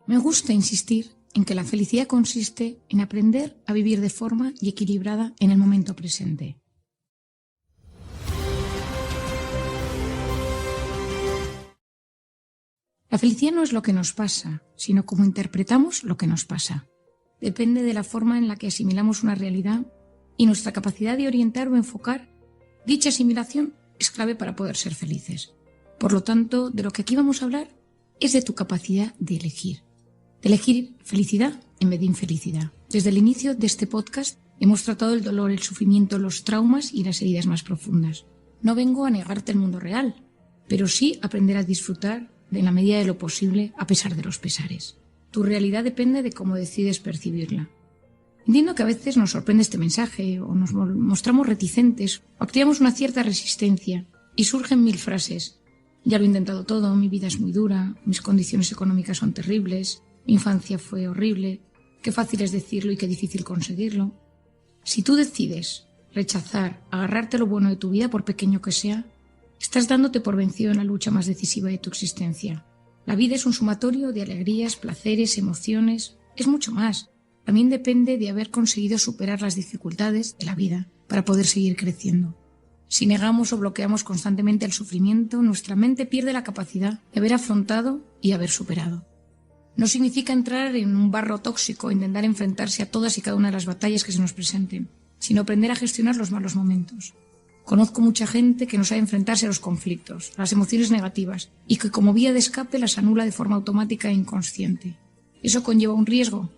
Me gusta insistir en que la felicidad consiste en aprender a vivir de forma y equilibrada en el momento presente. La felicidad no es lo que nos pasa, sino cómo interpretamos lo que nos pasa. Depende de la forma en la que asimilamos una realidad y nuestra capacidad de orientar o enfocar dicha asimilación es clave para poder ser felices. Por lo tanto, de lo que aquí vamos a hablar es de tu capacidad de elegir. De elegir felicidad en vez de infelicidad. Desde el inicio de este podcast hemos tratado el dolor, el sufrimiento, los traumas y las heridas más profundas. No vengo a negarte el mundo real, pero sí aprender a disfrutar en la medida de lo posible a pesar de los pesares. Tu realidad depende de cómo decides percibirla. Entiendo que a veces nos sorprende este mensaje o nos mostramos reticentes o activamos una cierta resistencia y surgen mil frases. Ya lo he intentado todo, mi vida es muy dura, mis condiciones económicas son terribles, mi infancia fue horrible, qué fácil es decirlo y qué difícil conseguirlo. Si tú decides rechazar, agarrarte lo bueno de tu vida por pequeño que sea, estás dándote por vencido en la lucha más decisiva de tu existencia. La vida es un sumatorio de alegrías, placeres, emociones, es mucho más. También depende de haber conseguido superar las dificultades de la vida para poder seguir creciendo. Si negamos o bloqueamos constantemente el sufrimiento, nuestra mente pierde la capacidad de haber afrontado y haber superado. No significa entrar en un barro tóxico e intentar enfrentarse a todas y cada una de las batallas que se nos presenten, sino aprender a gestionar los malos momentos. Conozco mucha gente que no sabe enfrentarse a los conflictos, a las emociones negativas, y que como vía de escape las anula de forma automática e inconsciente. Eso conlleva un riesgo,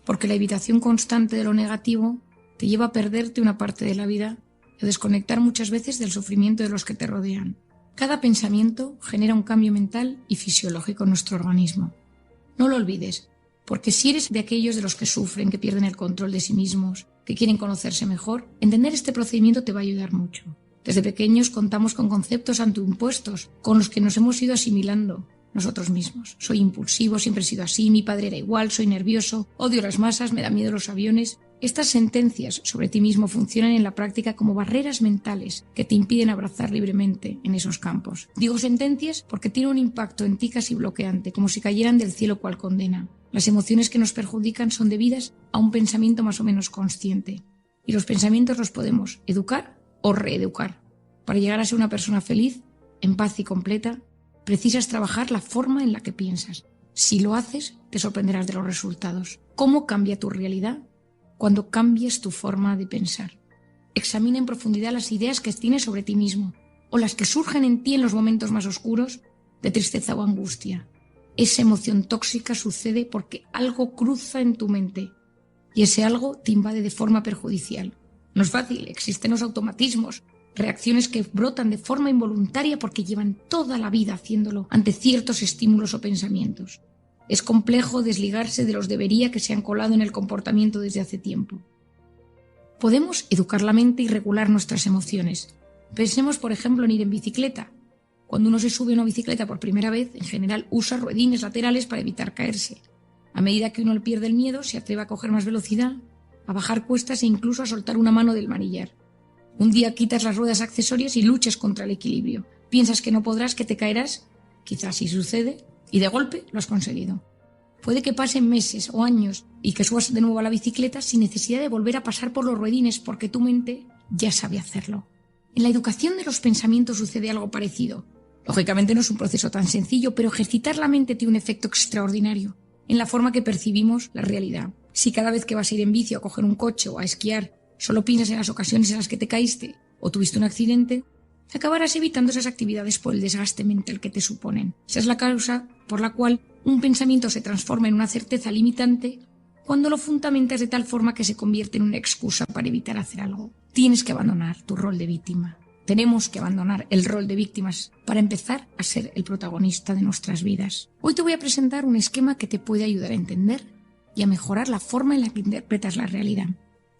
porque la evitación constante de lo negativo te lleva a perderte una parte de la vida y a desconectar muchas veces del sufrimiento de los que te rodean. Cada pensamiento genera un cambio mental y fisiológico en nuestro organismo. No lo olvides, porque si eres de aquellos de los que sufren, que pierden el control de sí mismos, que quieren conocerse mejor, entender este procedimiento te va a ayudar mucho. Desde pequeños contamos con conceptos autoimpuestos con los que nos hemos ido asimilando nosotros mismos. Soy impulsivo, siempre he sido así, mi padre era igual, soy nervioso, odio las masas, me da miedo los aviones. Estas sentencias sobre ti mismo funcionan en la práctica como barreras mentales que te impiden abrazar libremente en esos campos. Digo sentencias porque tienen un impacto en ti casi bloqueante, como si cayeran del cielo cual condena. Las emociones que nos perjudican son debidas a un pensamiento más o menos consciente. Y los pensamientos los podemos educar o reeducar. Para llegar a ser una persona feliz, en paz y completa, precisas trabajar la forma en la que piensas. Si lo haces, te sorprenderás de los resultados. ¿Cómo cambia tu realidad cuando cambies tu forma de pensar? Examina en profundidad las ideas que tienes sobre ti mismo o las que surgen en ti en los momentos más oscuros de tristeza o angustia. Esa emoción tóxica sucede porque algo cruza en tu mente y ese algo te invade de forma perjudicial. No es fácil, existen los automatismos, reacciones que brotan de forma involuntaria porque llevan toda la vida haciéndolo ante ciertos estímulos o pensamientos. Es complejo desligarse de los debería que se han colado en el comportamiento desde hace tiempo. Podemos educar la mente y regular nuestras emociones. Pensemos, por ejemplo, en ir en bicicleta. Cuando uno se sube a una bicicleta por primera vez, en general usa ruedines laterales para evitar caerse. A medida que uno pierde el miedo, se atreve a coger más velocidad, a bajar cuestas e incluso a soltar una mano del manillar. Un día quitas las ruedas accesorias y luchas contra el equilibrio. Piensas que no podrás, que te caerás. Quizás sí sucede y de golpe lo has conseguido. Puede que pasen meses o años y que subas de nuevo a la bicicleta sin necesidad de volver a pasar por los ruedines porque tu mente ya sabe hacerlo. En la educación de los pensamientos sucede algo parecido. Lógicamente no es un proceso tan sencillo, pero ejercitar la mente tiene un efecto extraordinario en la forma que percibimos la realidad. Si cada vez que vas a ir en bici o a coger un coche o a esquiar solo piensas en las ocasiones en las que te caíste o tuviste un accidente, acabarás evitando esas actividades por el desgaste mental que te suponen. Esa es la causa por la cual un pensamiento se transforma en una certeza limitante cuando lo fundamentas de tal forma que se convierte en una excusa para evitar hacer algo. Tienes que abandonar tu rol de víctima. Tenemos que abandonar el rol de víctimas para empezar a ser el protagonista de nuestras vidas. Hoy te voy a presentar un esquema que te puede ayudar a entender y a mejorar la forma en la que interpretas la realidad.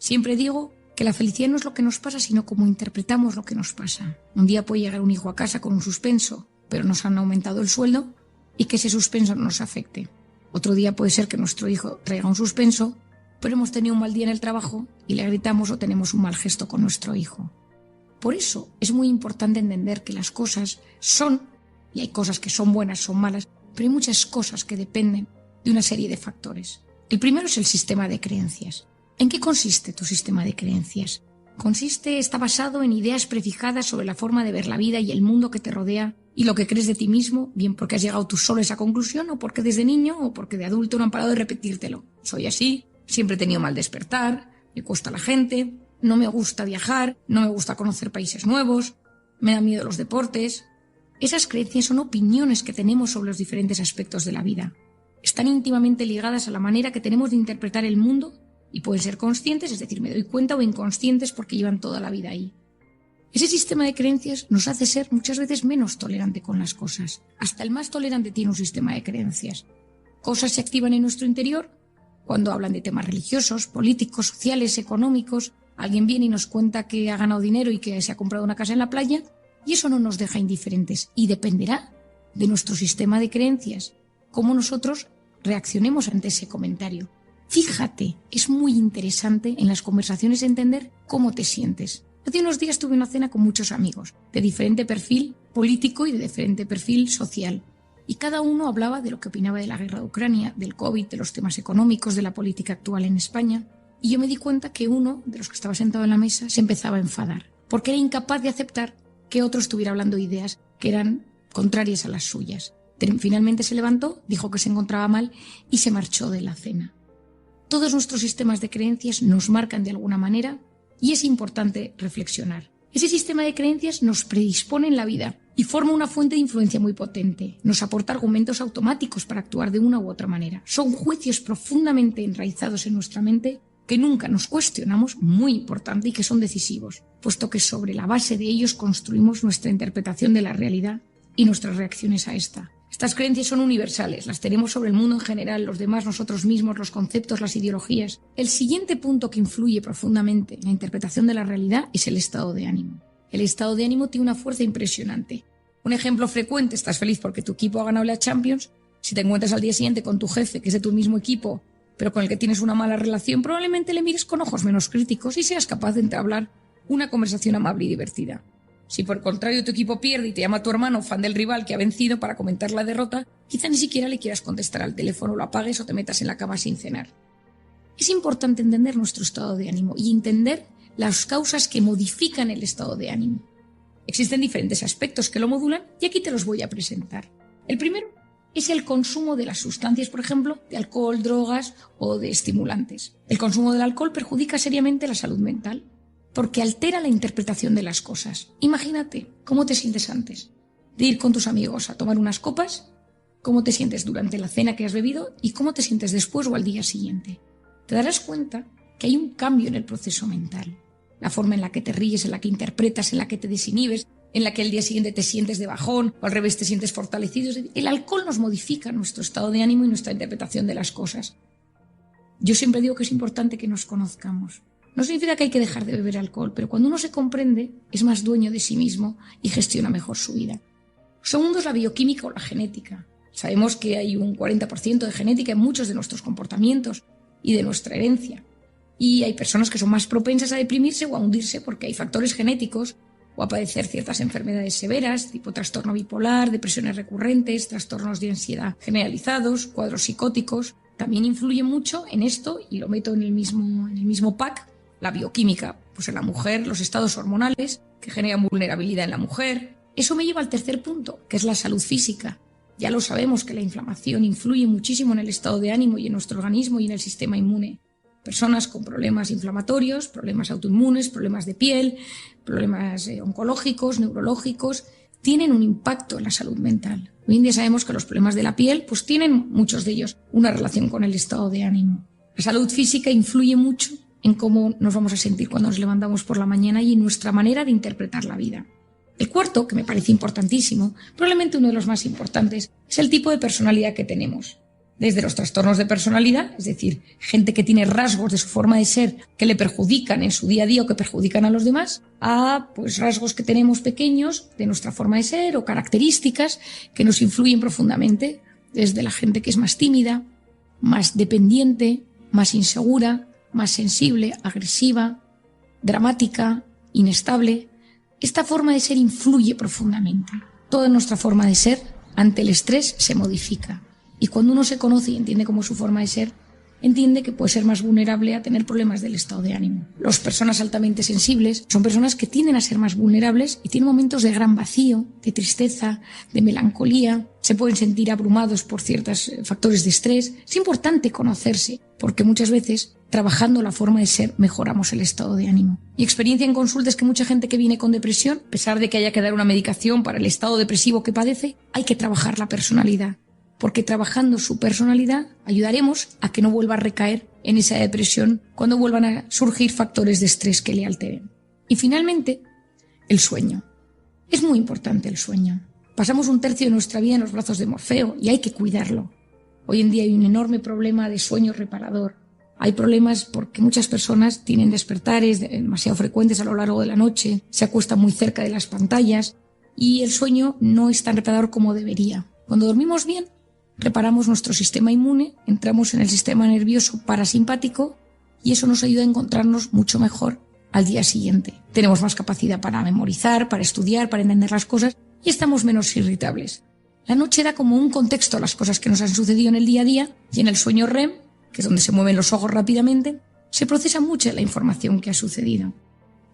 Siempre digo que la felicidad no es lo que nos pasa, sino cómo interpretamos lo que nos pasa. Un día puede llegar un hijo a casa con un suspenso, pero nos han aumentado el sueldo y que ese suspenso no nos afecte. Otro día puede ser que nuestro hijo traiga un suspenso, pero hemos tenido un mal día en el trabajo y le gritamos o tenemos un mal gesto con nuestro hijo. Por eso es muy importante entender que las cosas son, y hay cosas que son buenas, son malas, pero hay muchas cosas que dependen de una serie de factores. El primero es el sistema de creencias. ¿En qué consiste tu sistema de creencias? Está basado en ideas prefijadas sobre la forma de ver la vida y el mundo que te rodea y lo que crees de ti mismo, bien porque has llegado tú solo a esa conclusión o porque desde niño o porque de adulto no han parado de repetírtelo. Soy así, siempre he tenido mal despertar, me cuesta la gente, no me gusta viajar, no me gusta conocer países nuevos, me dan miedo los deportes. Esas creencias son opiniones que tenemos sobre los diferentes aspectos de la vida. Están íntimamente ligadas a la manera que tenemos de interpretar el mundo y pueden ser conscientes, es decir, me doy cuenta, o inconscientes porque llevan toda la vida ahí. Ese sistema de creencias nos hace ser muchas veces menos tolerante con las cosas. Hasta el más tolerante tiene un sistema de creencias. Cosas se activan en nuestro interior cuando hablan de temas religiosos, políticos, sociales, económicos. Alguien viene y nos cuenta que ha ganado dinero y que se ha comprado una casa en la playa y eso no nos deja indiferentes y dependerá de nuestro sistema de creencias, cómo nosotros reaccionemos ante ese comentario. Fíjate, es muy interesante en las conversaciones entender cómo te sientes. Hace unos días tuve una cena con muchos amigos, de diferente perfil político y de diferente perfil social. Y cada uno hablaba de lo que opinaba de la guerra de Ucrania, del COVID, de los temas económicos, de la política actual en España. Y yo me di cuenta que uno de los que estaba sentado en la mesa se empezaba a enfadar, porque era incapaz de aceptar que otro estuviera hablando de ideas que eran contrarias a las suyas. Finalmente se levantó, dijo que se encontraba mal y se marchó de la cena. Todos nuestros sistemas de creencias nos marcan de alguna manera y es importante reflexionar. Ese sistema de creencias nos predispone en la vida y forma una fuente de influencia muy potente. Nos aporta argumentos automáticos para actuar de una u otra manera. Son juicios profundamente enraizados en nuestra mente que nunca nos cuestionamos, muy importante, y que son decisivos, puesto que sobre la base de ellos construimos nuestra interpretación de la realidad y nuestras reacciones a esta. Estas creencias son universales, las tenemos sobre el mundo en general, los demás, nosotros mismos, los conceptos, las ideologías. El siguiente punto que influye profundamente en la interpretación de la realidad es el estado de ánimo. El estado de ánimo tiene una fuerza impresionante. Un ejemplo frecuente, estás feliz porque tu equipo ha ganado la Champions. Si te encuentras al día siguiente con tu jefe, que es de tu mismo equipo, pero con el que tienes una mala relación, probablemente le mires con ojos menos críticos y seas capaz de entablar una conversación amable y divertida. Si por el contrario tu equipo pierde y te llama tu hermano, fan del rival que ha vencido, para comentar la derrota, quizá ni siquiera le quieras contestar al teléfono, lo apagues o te metas en la cama sin cenar. Es importante entender nuestro estado de ánimo y entender las causas que modifican el estado de ánimo. Existen diferentes aspectos que lo modulan y aquí te los voy a presentar. El primero es el consumo de las sustancias, por ejemplo, de alcohol, drogas o de estimulantes. El consumo del alcohol perjudica seriamente la salud mental, porque altera la interpretación de las cosas. Imagínate cómo te sientes antes de ir con tus amigos a tomar unas copas, cómo te sientes durante la cena que has bebido y cómo te sientes después o al día siguiente. Te darás cuenta que hay un cambio en el proceso mental. La forma en la que te ríes, en la que interpretas, en la que te desinhibes, en la que al día siguiente te sientes de bajón o al revés te sientes fortalecido. El alcohol nos modifica nuestro estado de ánimo y nuestra interpretación de las cosas. Yo siempre digo que es importante que nos conozcamos. No significa que hay que dejar de beber alcohol, pero cuando uno se comprende, es más dueño de sí mismo y gestiona mejor su vida. Segundo es la bioquímica o la genética. Sabemos que hay un 40% de genética en muchos de nuestros comportamientos y de nuestra herencia. Y hay personas que son más propensas a deprimirse o a hundirse porque hay factores genéticos o a padecer ciertas enfermedades severas, tipo trastorno bipolar, depresiones recurrentes, trastornos de ansiedad generalizados, cuadros psicóticos. También influye mucho en esto, y lo meto en el mismo pack, la bioquímica, pues en la mujer, los estados hormonales que generan vulnerabilidad en la mujer. Eso me lleva al tercer punto, que es la salud física. Ya lo sabemos que la inflamación influye muchísimo en el estado de ánimo y en nuestro organismo y en el sistema inmune. Personas con problemas inflamatorios, problemas autoinmunes, problemas de piel, problemas oncológicos, neurológicos, tienen un impacto en la salud mental. Hoy en día sabemos que los problemas de la piel, pues tienen muchos de ellos una relación con el estado de ánimo. La salud física influye mucho en cómo nos vamos a sentir cuando nos levantamos por la mañana y en nuestra manera de interpretar la vida. El cuarto, que me parece importantísimo, probablemente uno de los más importantes, es el tipo de personalidad que tenemos. Desde los trastornos de personalidad, es decir, gente que tiene rasgos de su forma de ser que le perjudican en su día a día o que perjudican a los demás, a pues rasgos que tenemos pequeños de nuestra forma de ser o características que nos influyen profundamente, desde la gente que es más tímida, más dependiente, más insegura, más sensible, agresiva, dramática, inestable. Esta forma de ser influye profundamente. Toda nuestra forma de ser ante el estrés se modifica. Y cuando uno se conoce y entiende cómo es su forma de ser, entiende que puede ser más vulnerable a tener problemas del estado de ánimo. Las personas altamente sensibles son personas que tienden a ser más vulnerables y tienen momentos de gran vacío, de tristeza, de melancolía, se pueden sentir abrumados por ciertos factores de estrés. Es importante conocerse, porque muchas veces, trabajando la forma de ser, mejoramos el estado de ánimo. Mi experiencia en consulta es que mucha gente que viene con depresión, a pesar de que haya que dar una medicación para el estado depresivo que padece, hay que trabajar la personalidad. Porque trabajando su personalidad ayudaremos a que no vuelva a recaer en esa depresión cuando vuelvan a surgir factores de estrés que le alteren. Y finalmente, el sueño. Es muy importante el sueño. Pasamos un tercio de nuestra vida en los brazos de Morfeo y hay que cuidarlo. Hoy en día hay un enorme problema de sueño reparador. Hay problemas porque muchas personas tienen despertares demasiado frecuentes a lo largo de la noche, se acuestan muy cerca de las pantallas y el sueño no es tan reparador como debería. Cuando dormimos bien, reparamos nuestro sistema inmune, entramos en el sistema nervioso parasimpático y eso nos ayuda a encontrarnos mucho mejor al día siguiente. Tenemos más capacidad para memorizar, para estudiar, para entender las cosas y estamos menos irritables. La noche da como un contexto a las cosas que nos han sucedido en el día a día y en el sueño REM, que es donde se mueven los ojos rápidamente, se procesa mucha la información que ha sucedido.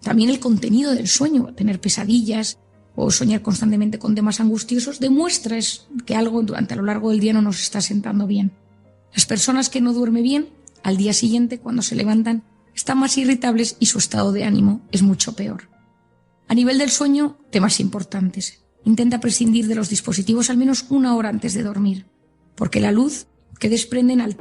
También el contenido del sueño, tener pesadillas o soñar constantemente con temas angustiosos, demuestra que algo durante a lo largo del día no nos está sentando bien. Las personas que no duermen bien, al día siguiente, cuando se levantan, están más irritables y su estado de ánimo es mucho peor. A nivel del sueño, temas importantes. Intenta prescindir de los dispositivos al menos 1 hora antes de dormir, porque la luz que desprenden al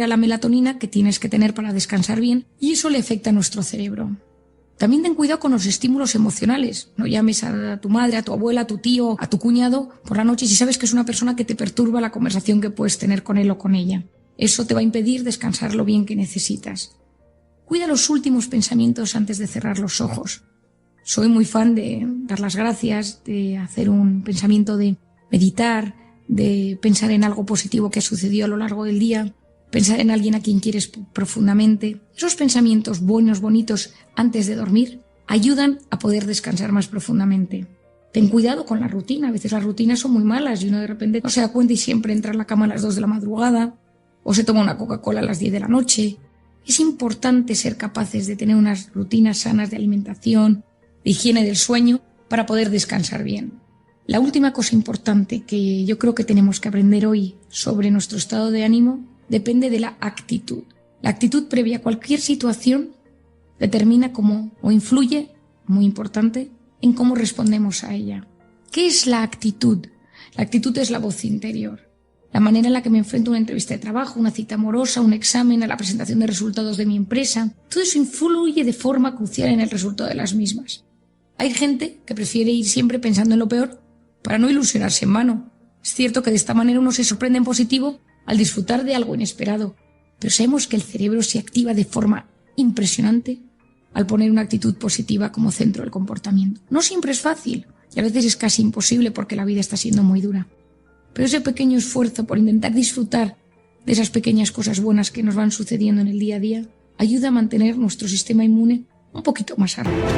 la melatonina que tienes que tener para descansar bien y eso le afecta a nuestro cerebro. También ten cuidado con los estímulos emocionales. No llames a tu madre, a tu abuela, a tu tío, a tu cuñado por la noche si sabes que es una persona que te perturba la conversación que puedes tener con él o con ella. Eso te va a impedir descansar lo bien que necesitas. Cuida los últimos pensamientos antes de cerrar los ojos. Soy muy fan de dar las gracias, de hacer un pensamiento de meditar, de pensar en algo positivo que ha sucedido a lo largo del día, pensar en alguien a quien quieres profundamente. Esos pensamientos buenos, bonitos, antes de dormir, ayudan a poder descansar más profundamente. Ten cuidado con la rutina. A veces las rutinas son muy malas y uno de repente no se da cuenta y siempre entra a la cama a las 2 de la madrugada o se toma una Coca-Cola a las 10 de la noche. Es importante ser capaces de tener unas rutinas sanas de alimentación, de higiene del sueño, para poder descansar bien. La última cosa importante que yo creo que tenemos que aprender hoy sobre nuestro estado de ánimo depende de la actitud. La actitud previa a cualquier situación determina cómo o influye, muy importante, en cómo respondemos a ella. ¿Qué es la actitud? La actitud es la voz interior. La manera en la que me enfrento a una entrevista de trabajo, una cita amorosa, un examen, a la presentación de resultados de mi empresa. Todo eso influye de forma crucial en el resultado de las mismas. Hay gente que prefiere ir siempre pensando en lo peor para no ilusionarse en vano. Es cierto que de esta manera uno se sorprende en positivo al disfrutar de algo inesperado, pero sabemos que el cerebro se activa de forma impresionante al poner una actitud positiva como centro del comportamiento. No siempre es fácil y a veces es casi imposible porque la vida está siendo muy dura. Pero ese pequeño esfuerzo por intentar disfrutar de esas pequeñas cosas buenas que nos van sucediendo en el día a día ayuda a mantener nuestro sistema inmune un poquito más arriba.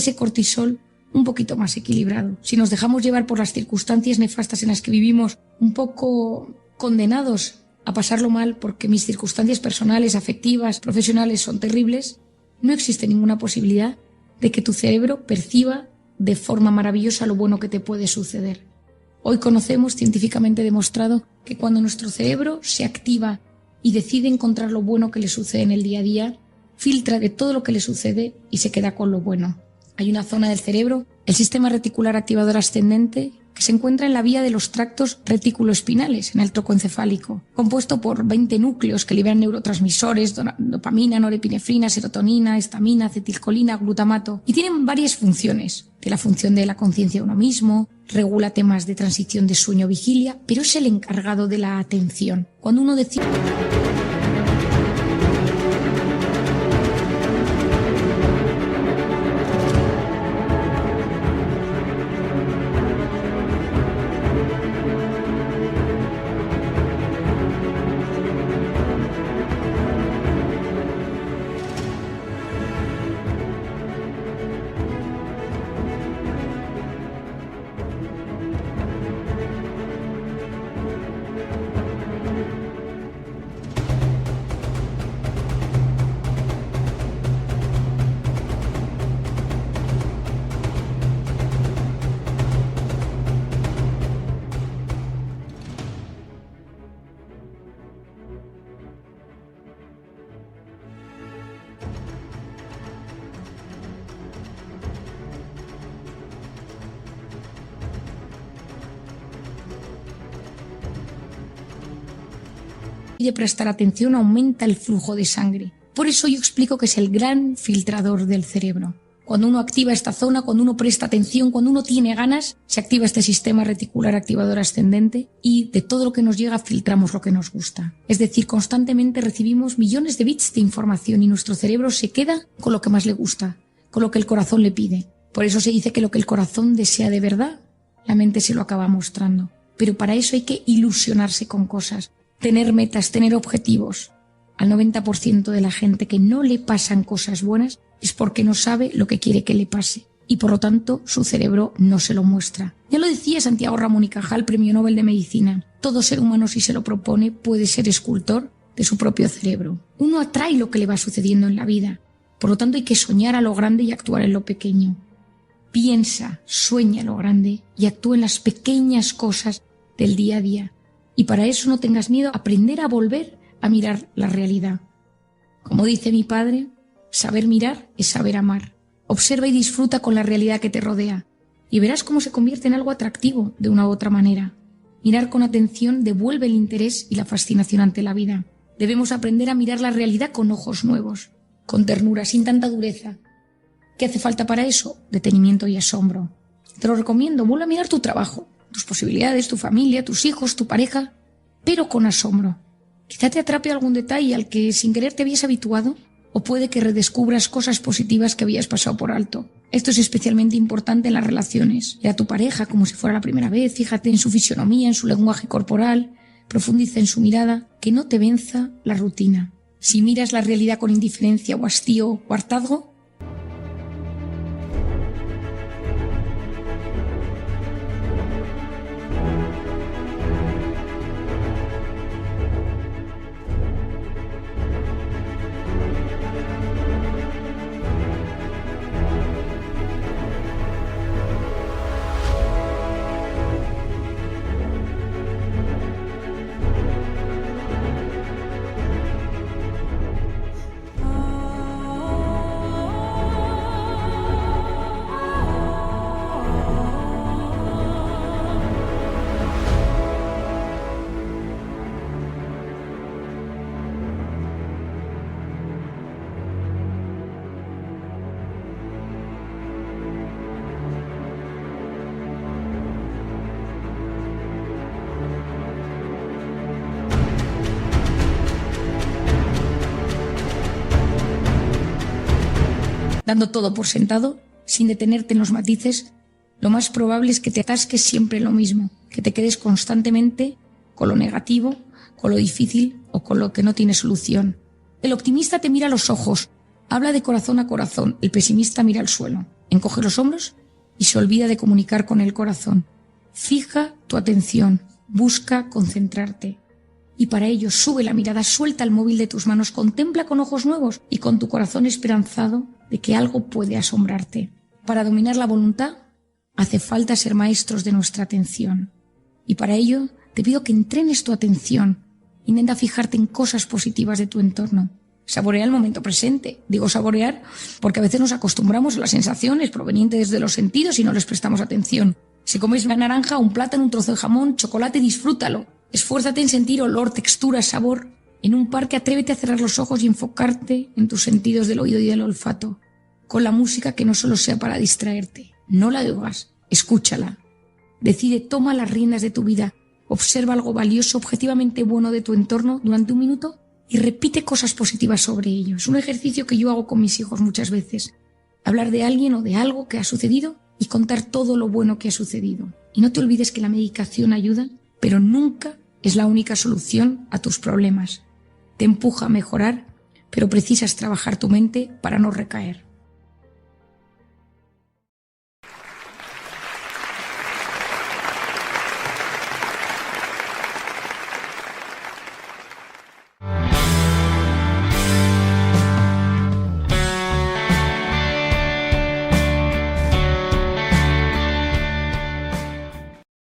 ese cortisol un poquito más equilibrado. Si nos dejamos llevar por las circunstancias nefastas en las que vivimos, un poco condenados a pasarlo mal porque mis circunstancias personales, afectivas, profesionales son terribles, no existe ninguna posibilidad de que tu cerebro perciba de forma maravillosa lo bueno que te puede suceder. Hoy conocemos, científicamente demostrado, que cuando nuestro cerebro se activa y decide encontrar lo bueno que le sucede en el día a día, filtra de todo lo que le sucede y se queda con lo bueno. Hay una zona del cerebro, el sistema reticular activador ascendente, que se encuentra en la vía de los tractos reticuloespinales, en el tronco encefálico, compuesto por 20 núcleos que liberan neurotransmisores, dopamina, norepinefrina, serotonina, histamina, acetilcolina, glutamato, y tienen varias funciones. De la función de la conciencia de uno mismo, regula temas de transición de sueño-vigilia, pero es el encargado de la atención. Cuando uno decide... de prestar atención aumenta el flujo de sangre. Por eso yo explico que es el gran filtrador del cerebro. Cuando uno activa esta zona, cuando uno presta atención, cuando uno tiene ganas, se activa este sistema reticular activador ascendente y de todo lo que nos llega filtramos lo que nos gusta. Es decir, constantemente recibimos millones de bits de información y nuestro cerebro se queda con lo que más le gusta, con lo que el corazón le pide. Por eso se dice que lo que el corazón desea de verdad, la mente se lo acaba mostrando. Pero para eso hay que ilusionarse con cosas. Tener metas, tener objetivos. Al 90% de la gente que no le pasan cosas buenas es porque no sabe lo que quiere que le pase y por lo tanto su cerebro no se lo muestra. Ya lo decía Santiago Ramón y Cajal, Premio Nobel de Medicina. Todo ser humano, si se lo propone, puede ser escultor de su propio cerebro. Uno atrae lo que le va sucediendo en la vida. Por lo tanto hay que soñar a lo grande y actuar en lo pequeño. Piensa, sueña lo grande y actúa en las pequeñas cosas del día a día. Y para eso no tengas miedo a aprender a volver a mirar la realidad. Como dice mi padre, saber mirar es saber amar. Observa y disfruta con la realidad que te rodea y verás cómo se convierte en algo atractivo de una u otra manera. Mirar con atención devuelve el interés y la fascinación ante la vida. Debemos aprender a mirar la realidad con ojos nuevos, con ternura, sin tanta dureza. ¿Qué hace falta para eso? Detenimiento y asombro. Te lo recomiendo, vuelve a mirar tu trabajo, tus posibilidades, tu familia, tus hijos, tu pareja, pero con asombro. Quizá te atrape algún detalle al que sin querer te habías habituado o puede que redescubras cosas positivas que habías pasado por alto. Esto es especialmente importante en las relaciones. Ve a tu pareja como si fuera la primera vez, fíjate en su fisonomía, en su lenguaje corporal, profundiza en su mirada, que no te venza la rutina. Si miras la realidad con indiferencia o hastío o hartazgo, dando todo por sentado, sin detenerte en los matices, lo más probable es que te atasques siempre en lo mismo, que te quedes constantemente con lo negativo, con lo difícil o con lo que no tiene solución. El optimista te mira a los ojos, habla de corazón a corazón, el pesimista mira al suelo. encoge los hombros y se olvida de comunicar con el corazón. Fija tu atención, busca concentrarte. Y para ello sube la mirada, suelta el móvil de tus manos, contempla con ojos nuevos y con tu corazón esperanzado de que algo puede asombrarte. Para dominar la voluntad hace falta ser maestros de nuestra atención. Y para ello te pido que entrenes tu atención. Intenta fijarte en cosas positivas de tu entorno. Saborea el momento presente. Digo saborear porque a veces nos acostumbramos a las sensaciones provenientes de los sentidos y no les prestamos atención. Si comes una naranja, un plátano, un trozo de jamón, chocolate, disfrútalo. Esfuérzate en sentir olor, textura, sabor. En un parque atrévete a cerrar los ojos y enfocarte en tus sentidos del oído y del olfato. Con la música que no solo sea para distraerte. No la oigas, escúchala. Decide, toma las riendas de tu vida. Observa algo valioso, objetivamente bueno de tu entorno durante un minuto y repite cosas positivas sobre ello. Es un ejercicio que yo hago con mis hijos muchas veces. Hablar de alguien o de algo que ha sucedido y contar todo lo bueno que ha sucedido. Y no te olvides que la medicación ayuda, pero nunca es la única solución a tus problemas. Te empuja a mejorar, pero precisas trabajar tu mente para no recaer.